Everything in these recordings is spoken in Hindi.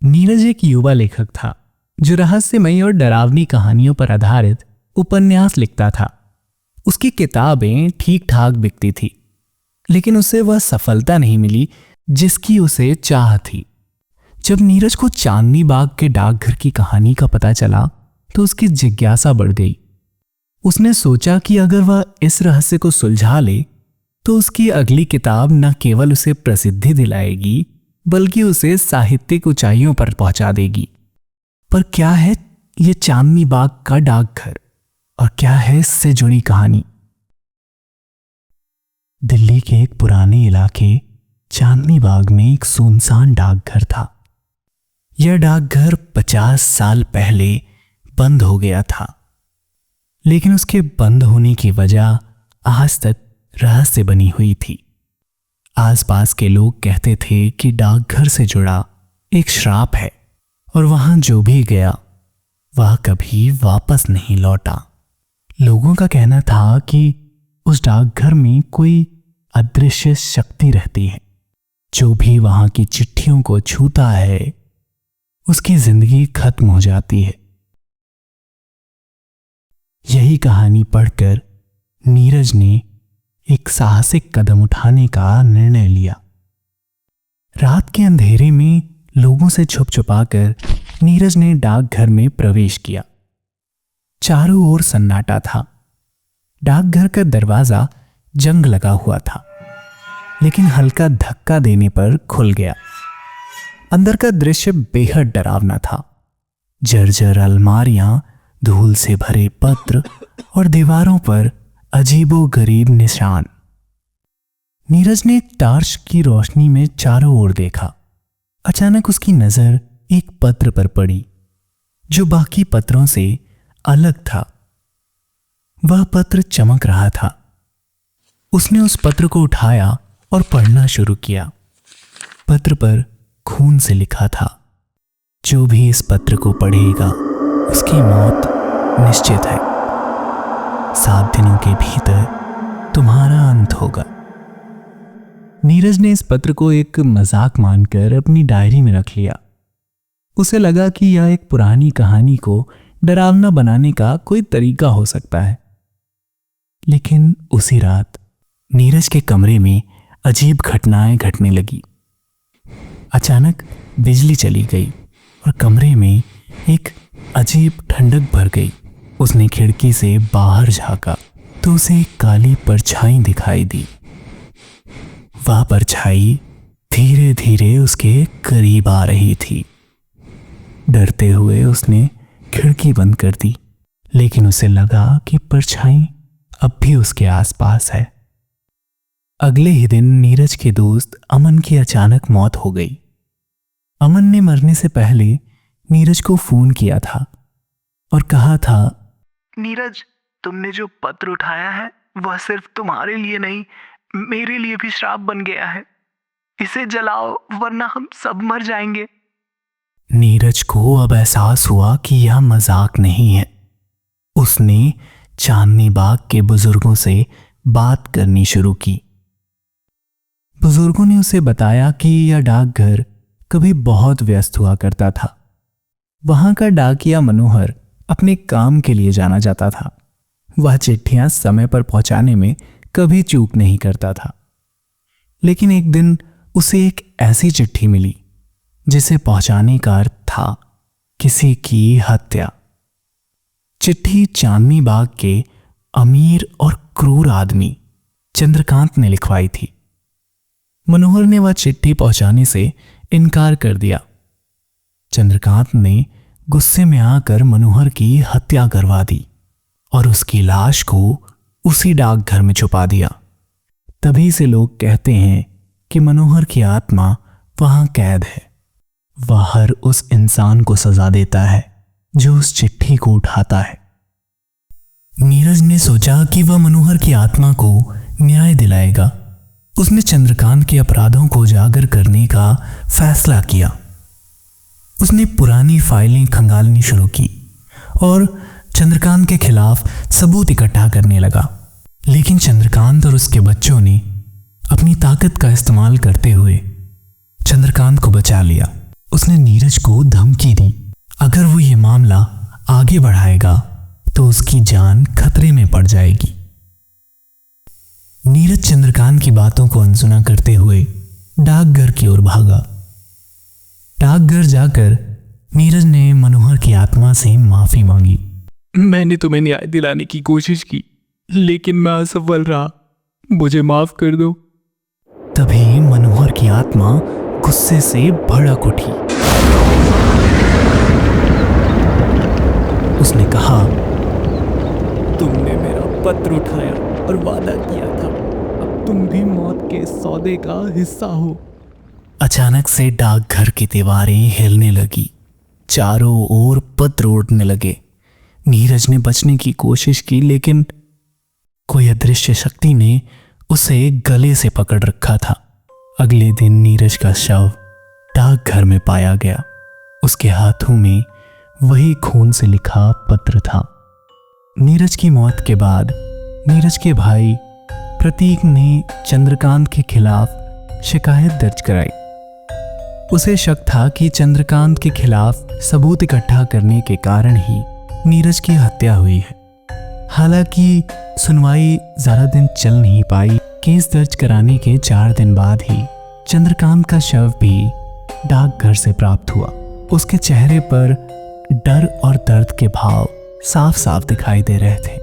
नीरज एक युवा लेखक था जो रहस्यमयी और डरावनी कहानियों पर आधारित उपन्यास लिखता था। उसकी किताबें ठीक ठाक बिकती थी, लेकिन उसे वह सफलता नहीं मिली जिसकी उसे चाह थी। जब नीरज को चांदनी बाग के डाकघर की कहानी का पता चला तो उसकी जिज्ञासा बढ़ गई। उसने सोचा कि अगर वह इस रहस्य को सुलझा ले तो उसकी अगली किताब न केवल उसे प्रसिद्धि दिलाएगी बल्कि उसे साहित्यिक ऊंचाइयों पर पहुंचा देगी। पर क्या है ये चांदनी बाग का डाकघर और क्या है इससे जुड़ी कहानी? दिल्ली के एक पुराने इलाके चांदनी बाग में एक सुनसान डाकघर था। यह डाकघर 50 साल पहले बंद हो गया था, लेकिन उसके बंद होने की वजह आज तक रहस्य बनी हुई थी। आसपास के लोग कहते थे कि डाकघर से जुड़ा एक श्राप है और वहां जो भी गया वह कभी वापस नहीं लौटा। लोगों का कहना था कि उस डाकघर में कोई अदृश्य शक्ति रहती है। जो भी वहां की चिट्ठियों को छूता है उसकी जिंदगी खत्म हो जाती है। यही कहानी पढ़कर नीरज ने एक साहसिक कदम उठाने का निर्णय लिया। रात के अंधेरे में लोगों से छुप छुपाकर नीरज ने डाकघर में प्रवेश किया। चारों ओर सन्नाटा था। डाकघर का दरवाजा जंग लगा हुआ था, लेकिन हल्का धक्का देने पर खुल गया। अंदर का दृश्य बेहद डरावना था। जर्जर अलमारियां, धूल से भरे पत्र और दीवारों पर अजीबोगरीब निशान। नीरज ने टार्च की रोशनी में चारों ओर देखा। अचानक उसकी नजर एक पत्र पर पड़ी जो बाकी पत्रों से अलग था। वह पत्र चमक रहा था। उसने उस पत्र को उठाया और पढ़ना शुरू किया। पत्र पर खून से लिखा था, जो भी इस पत्र को पढ़ेगा उसकी मौत निश्चित है। 7 दिनों के भीतर तुम्हारा अंत होगा। नीरज ने इस पत्र को एक मजाक मानकर अपनी डायरी में रख लिया। उसे लगा कि यह एक पुरानी कहानी को डरावना बनाने का कोई तरीका हो सकता है। लेकिन उसी रात नीरज के कमरे में अजीब घटनाएं घटने लगी। अचानक बिजली चली गई और कमरे में एक अजीब ठंडक भर गई। उसने खिड़की से बाहर झांका तो उसे एक काली परछाई दिखाई दी। वह परछाई धीरे धीरे उसके करीब आ रही थी। डरते हुए उसने खिड़की बंद कर दी, लेकिन उसे लगा कि परछाई अब भी उसके आसपास है। अगले ही दिन नीरज के दोस्त अमन की अचानक मौत हो गई। अमन ने मरने से पहले नीरज को फोन किया था और कहा था, नीरज, तुमने जो पत्र उठाया है वह सिर्फ तुम्हारे लिए नहीं, मेरे लिए भी श्राप बन गया है। इसे जलाओ वरना हम सब मर जाएंगे। नीरज को अब एहसास हुआ कि यह मजाक नहीं है। उसने चांदनी बाग के बुजुर्गों से बात करनी शुरू की। बुजुर्गों ने उसे बताया कि यह डाकघर कभी बहुत व्यस्त हुआ करता था। वहां का डाकिया मनोहर अपने काम के लिए जाना जाता था। वह चिट्ठियां समय पर पहुंचाने में कभी चूक नहीं करता था। लेकिन एक दिन उसे एक ऐसी चिट्ठी मिली जिसे पहुंचाने का अर्थ था किसी की हत्या। चिट्ठी चांदनी बाग के अमीर और क्रूर आदमी चंद्रकांत ने लिखवाई थी। मनोहर ने वह चिट्ठी पहुंचाने से इनकार कर दिया। चंद्रकांत ने गुस्से में आकर मनोहर की हत्या करवा दी और उसकी लाश को उसी डाकघर में छुपा दिया। तभी से लोग कहते हैं कि मनोहर की आत्मा वहां कैद है। वह हर उस इंसान को सजा देता है जो उस चिट्ठी को उठाता है। नीरज ने सोचा कि वह मनोहर की आत्मा को न्याय दिलाएगा। उसने चंद्रकांत के अपराधों को उजागर करने का फैसला किया। उसने पुरानी फाइलें खंगालनी शुरू की और चंद्रकांत के खिलाफ सबूत इकट्ठा करने लगा। लेकिन चंद्रकांत और उसके बच्चों ने अपनी ताकत का इस्तेमाल करते हुए चंद्रकांत को बचा लिया। उसने नीरज नीरज को धमकी दी, अगर वो ये मामला आगे बढ़ाएगा तो उसकी जान खतरे में पड़ जाएगी। नीरज चंद्रकांत की बातों को अनसुना करते हुए डाकघर की ओर भागा। डाकघर जाकर नीरज ने मनोहर की आत्मा से माफी मांगी। मैंने तुम्हें न्याय दिलाने की कोशिश की, लेकिन मैं असफल रहा। मुझे माफ कर दो। तभी मनोहर की आत्मा गुस्से से भड़क उठी। उसने कहा, तुमने मेरा पत्र उठाया और वादा किया था, अब तुम भी मौत के सौदे का हिस्सा हो। अचानक से डाकघर की दीवारें हिलने लगी, चारों ओर पत्र उड़ने लगे। नीरज ने बचने की कोशिश की, लेकिन कोई अदृश्य शक्ति ने उसे गले से पकड़ रखा था। अगले दिन नीरज का शव डाकघर में पाया गया। उसके हाथों में वही खून से लिखा पत्र था। नीरज की मौत के बाद नीरज के भाई प्रतीक ने चंद्रकांत के खिलाफ शिकायत दर्ज कराई। उसे शक था कि चंद्रकांत के खिलाफ सबूत इकट्ठा करने के कारण ही नीरज की हत्या हुई है। हालांकि सुनवाई ज्यादा दिन चल नहीं पाई। केस दर्ज कराने के 4 दिन बाद ही चंद्रकांत का शव भी डाकघर से प्राप्त हुआ। उसके चेहरे पर डर और दर्द के भाव साफ साफ दिखाई दे रहे थे,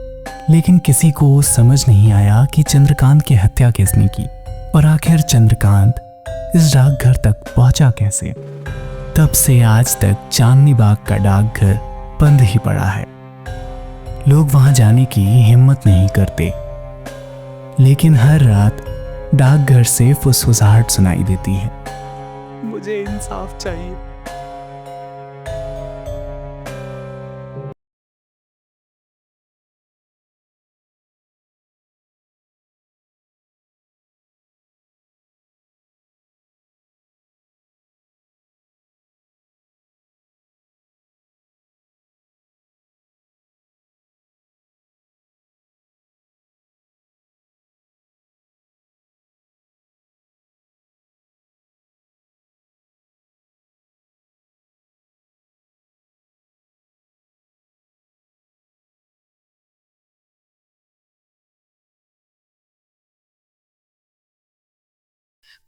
लेकिन किसी को समझ नहीं आया कि चंद्रकांत की हत्या किसने की और आखिर चंद्रकांत इस डाकघर तक पहुंचा कैसे। तब से आज तक चांदनी बाग का डाकघर बंद ही पड़ा है। लोग वहां जाने की हिम्मत नहीं करते, लेकिन हर रात डाकघर से फुसफुसाहट सुनाई देती है। मुझे इंसाफ चाहिए।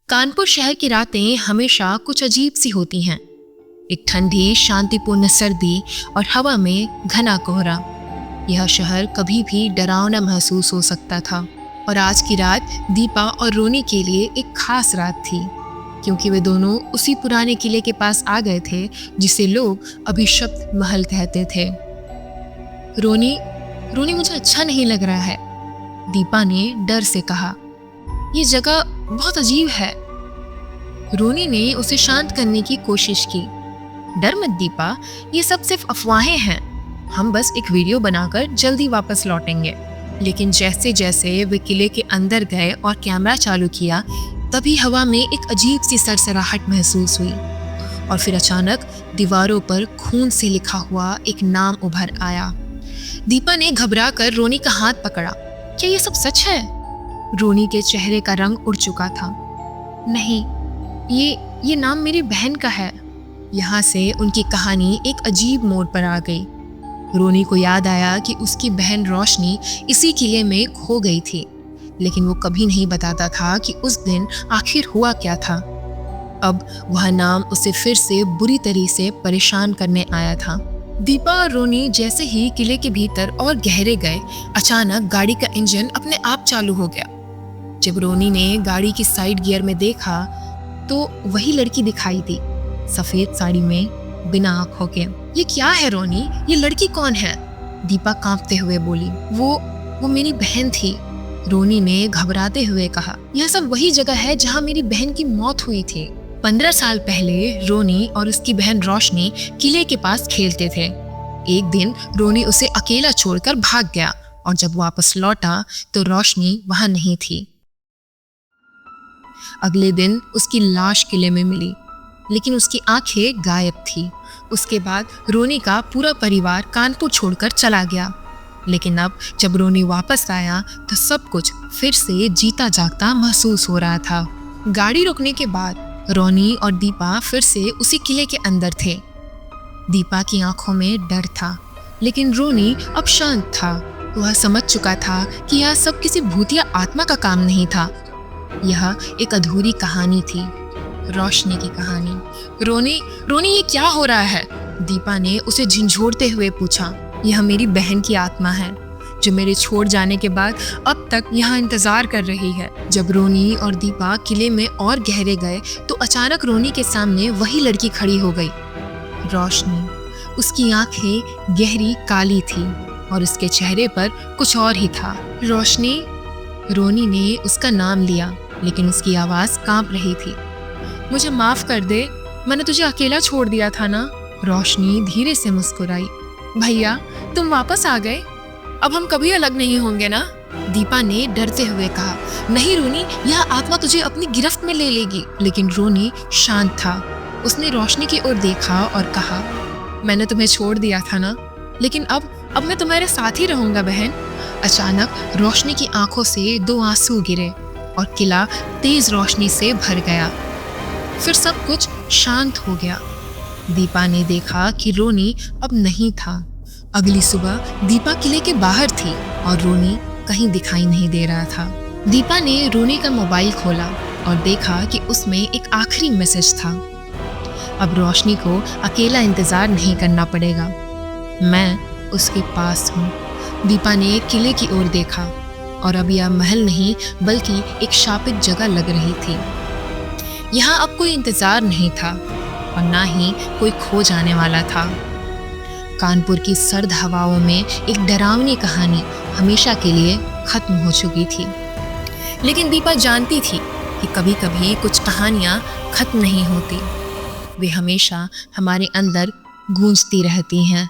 कानपुर शहर की रातें हमेशा कुछ अजीब सी होती हैं। एक ठंडी शांतिपूर्ण सर्दी और हवा में घना कोहरा। यह शहर कभी भी डरावना महसूस हो सकता था, और आज की रात दीपा और रोनी के लिए एक खास रात थी, क्योंकि वे दोनों उसी पुराने किले के पास आ गए थे जिसे लोग अभिशप्त महल कहते थे। रोनी मुझे अच्छा नहीं लग रहा है, दीपा ने डर से कहा। ये जगह बहुत अजीब है। रोनी ने उसे शांत करने की कोशिश की। डर मत दीपा, ये सब सिर्फ अफवाहें हैं। हम बस एक वीडियो बनाकर जल्दी वापस लौटेंगे। लेकिन जैसे जैसे वे किले के अंदर गए और कैमरा चालू किया, तभी हवा में एक अजीब सी सरसराहट महसूस हुई, और फिर अचानक दीवारों पर खून से लिखा हुआ एक नाम उभर आया। दीपा ने घबराकर रोनी का हाथ पकड़ा। क्या ये सब सच है? रोनी के चेहरे का रंग उड़ चुका था। नहीं, ये नाम मेरी बहन का है। यहाँ से उनकी कहानी एक अजीब मोड़ पर आ गई। रोनी को याद आया कि उसकी बहन रोशनी इसी किले में खो गई थी, लेकिन वो कभी नहीं बताता था कि उस दिन आखिर हुआ क्या था। अब वह नाम उसे फिर से बुरी तरह से परेशान करने आया था। दीपा और रोनी जैसे ही किले के भीतर और गहरे गए, अचानक गाड़ी का इंजन अपने आप चालू हो गया। जब रोनी ने गाड़ी की साइड गियर में देखा तो वही लड़की दिखाई दी, सफेद साड़ी में, बिना आंखों के। ये क्या है रोनी? ये लड़की कौन है? दीपा कांपते हुए बोली। वो मेरी बहन थी, रोनी ने घबराते हुए कहा। यह सब वही जगह है जहाँ मेरी बहन की मौत हुई थी। 15 साल पहले रोनी और उसकी बहन रोशनी किले के पास खेलते थे। एक दिन रोनी उसे अकेला छोड़कर भाग गया, और जब वापस लौटा तो रोशनी वहां नहीं थी। अगले दिन उसकी लाश किले में मिली, लेकिन उसकी आंखें गायब थी। उसके बाद रोनी का पूरा परिवार कानपुर छोड़कर चला गया। लेकिन अब जब रोनी वापस आया तो सब कुछ फिर से जीता जागता महसूस हो रहा था। गाड़ी रुकने के बाद रोनी और दीपा फिर से उसी किले के अंदर थे। दीपा की आंखों में डर था, लेकिन रोनी अब शांत था। वह समझ चुका था कि यह सब किसी भूतिया आत्मा का काम नहीं था। यह एक अधूरी कहानी थी, रोशनी की कहानी। रोनी रोनी ये क्या हो रहा है? दीपा ने उसे झिंझोड़ते हुए पूछा। यह मेरी बहन की आत्मा है जो मेरे छोड़ जाने के बाद अब तक यहाँ इंतजार कर रही है। जब रोनी और दीपा किले में और गहरे गए तो अचानक रोनी के सामने वही लड़की खड़ी हो गई, रोशनी। उसकी आंखें गहरी काली थी और उसके चेहरे पर कुछ और ही था। रोशनी। रोनी ने उसका नाम लिया, लेकिन उसकी आवाज कांप रही थी। मुझे माफ कर दे, मैंने तुझे अकेला छोड़ दिया था ना। रोशनी धीरे से मुस्कुराई। भैया, तुम वापस आ गए, अब हम कभी अलग नहीं होंगे ना? दीपा ने डरते हुए कहा। नहीं रोनी, यह आत्मा तुझे अपनी गिरफ्त में ले लेगी। लेकिन रोनी शांत था। उसने रोशनी की ओर देखा और कहा, मैंने तुम्हें छोड़ दिया था ना, लेकिन अब मैं तुम्हारे साथ ही रहूंगा बहन। अचानक रोशनी की आंखों से 2 आंसू गिरे और किला तेज रोशनी से भर गया। फिर सब कुछ शांत हो गया। दीपा ने देखा कि रोनी अब नहीं था। अगली सुबह दीपा किले के बाहर थी और रोनी कहीं दिखाई नहीं दे रहा था। दीपा ने रोनी का मोबाइल खोला और देखा कि उसमें एक आखिरी मैसेज था। अब रोशनी को अकेला इंतजार नहीं करना पड़ेगा, मैं उसके पास हूँ। दीपा ने किले की ओर देखा और अब यह महल नहीं बल्कि एक शापित जगह लग रही थी। यहाँ अब कोई इंतजार नहीं था और ना ही कोई खो जाने वाला था। कानपुर की सर्द हवाओं में एक डरावनी कहानी हमेशा के लिए खत्म हो चुकी थी। लेकिन दीपा जानती थी कि कभी कभी कुछ कहानियाँ खत्म नहीं होती, वे हमेशा हमारे अंदर गूंजती रहती हैं।